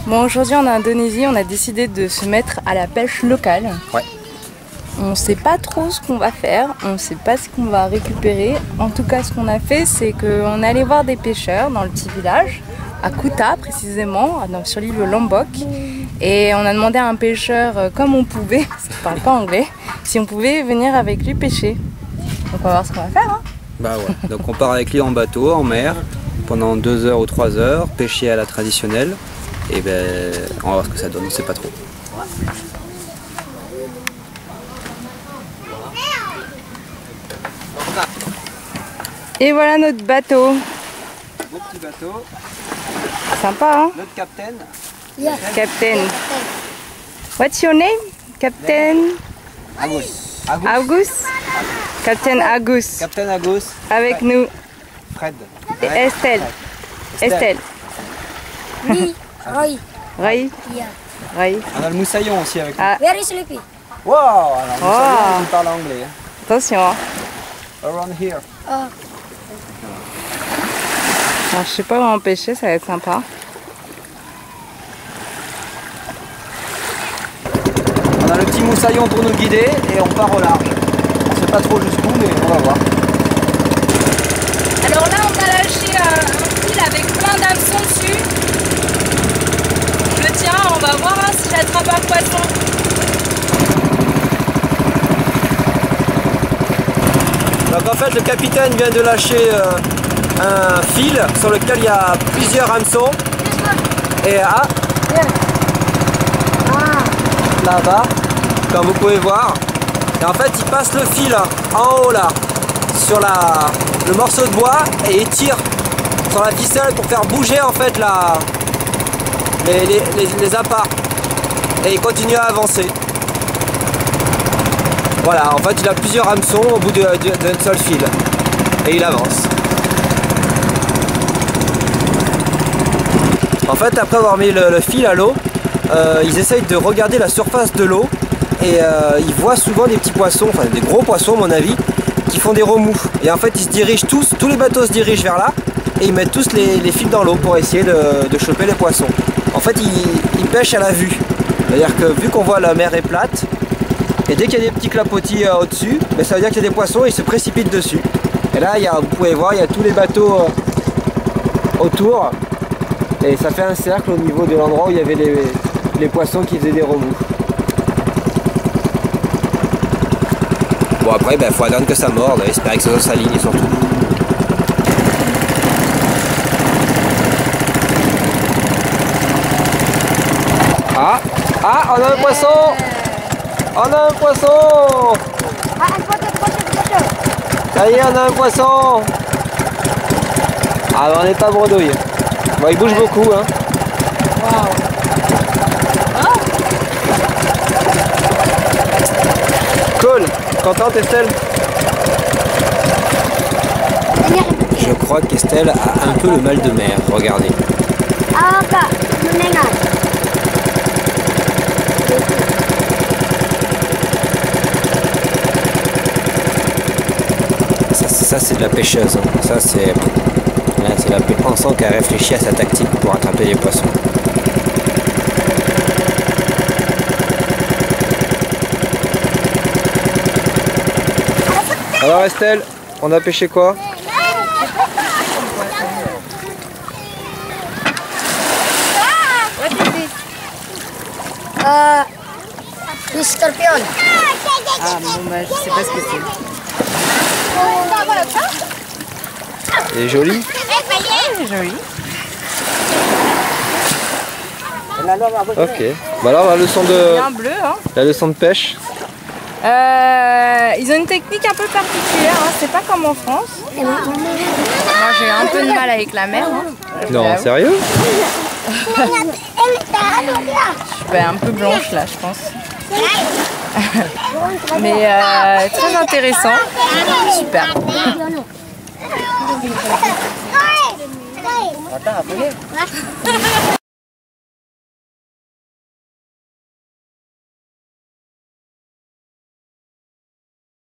Bon, aujourd'hui en Indonésie, on a décidé de se mettre à la pêche locale. Ouais. On sait pas trop ce qu'on va faire, on sait pas ce qu'on va récupérer. En tout cas, ce qu'on a fait, c'est qu'on est allé voir des pêcheurs dans le petit village, à Kuta précisément, sur l'île Lombok. Et on a demandé à un pêcheur, comme on pouvait, parce qu'il parle pas anglais, si on pouvait venir avec lui pêcher. Donc on va voir ce qu'on va faire. Hein. Bah ouais. Donc on part avec lui en bateau, en mer, pendant 2 heures ou 3 heures, pêcher à la traditionnelle. Et ben, on va voir ce que ça donne, on sait pas trop. Et voilà notre bateau. Beau petit bateau. Sympa, hein? Notre capitaine. Yeah. Captain. What's your name? Captain Agus. Agus? Captain Agus. Capitaine Agus. Avec nous. Fred. Et Estelle. Estelle. Me, Roy. Ray. Yeah. Ray. On a le moussaillon aussi avec nous. Ah, Very sleepy. Wow, alors le moussaillon, il parle anglais. Hein. attention. Hein. Around here. Oh. Alors, je sais pas où en pêcher, ça va être sympa. On a le petit moussaillon pour nous guider et on part au large. On sait pas trop jusqu'où, mais on va voir. Alors là, on a lâché un fil avec plein d'hameçons dessus. Je le tiens, on va voir hein, si j'attrape un poisson. Donc en fait, le capitaine vient de lâcher un fil sur lequel il y a plusieurs hameçons. Et là-bas, comme vous pouvez voir. Et en fait, il passe le fil en haut là, sur le morceau de bois et il tire sur la ficelle pour faire bouger en fait les appâts. Et il continue à avancer. Voilà, en fait, il a plusieurs hameçons au bout d'un seul fil. Et il avance. En fait, après avoir mis le fil à l'eau, ils essayent de regarder la surface de l'eau et ils voient souvent des petits poissons, enfin des gros poissons à mon avis, qui font des remous. Et en fait, ils se dirigent tous les bateaux se dirigent vers là et ils mettent tous les fils dans l'eau pour essayer de choper les poissons. En fait, ils pêchent à la vue. C'est-à-dire que vu qu'on voit la mer est plate, et dès qu'il y a des petits clapotis au-dessus, ben ça veut dire qu'il y a des poissons et ils se précipitent dessus. Et là, vous pouvez voir, il y a tous les bateaux autour. Et ça fait un cercle au niveau de l'endroit où il y avait les poissons qui faisaient des remous. Bon après, il faut attendre que ça morde, espérer que ça s'aligne surtout. Ah, on a un poisson! On a un poisson! Ça y est, on a un poisson! Ah, on n'est pas bredouille. Bon, il bouge beaucoup, hein. Wow. Cool. Contente, Estelle? Je crois qu'Estelle a un peu le mal de mer. Regardez. Ça c'est de la pêcheuse. Hein. Ça c'est... C'est la pensant qu'elle réfléchit à sa tactique pour attraper les poissons. Alors Estelle, on a pêché quoi? The scorpion. Ah bon bah je sais pas ce que c'est. Elle est jolie? C'est joli. Ok. Bah alors la leçon de... Bien bleu hein. La leçon de pêche. Ils ont une technique un peu particulière, hein. C'est pas comme en France. Moi j'ai un peu de mal avec la mer. Hein. Non, sérieux? Je suis un peu blanche là je pense. Mais très intéressant. Super.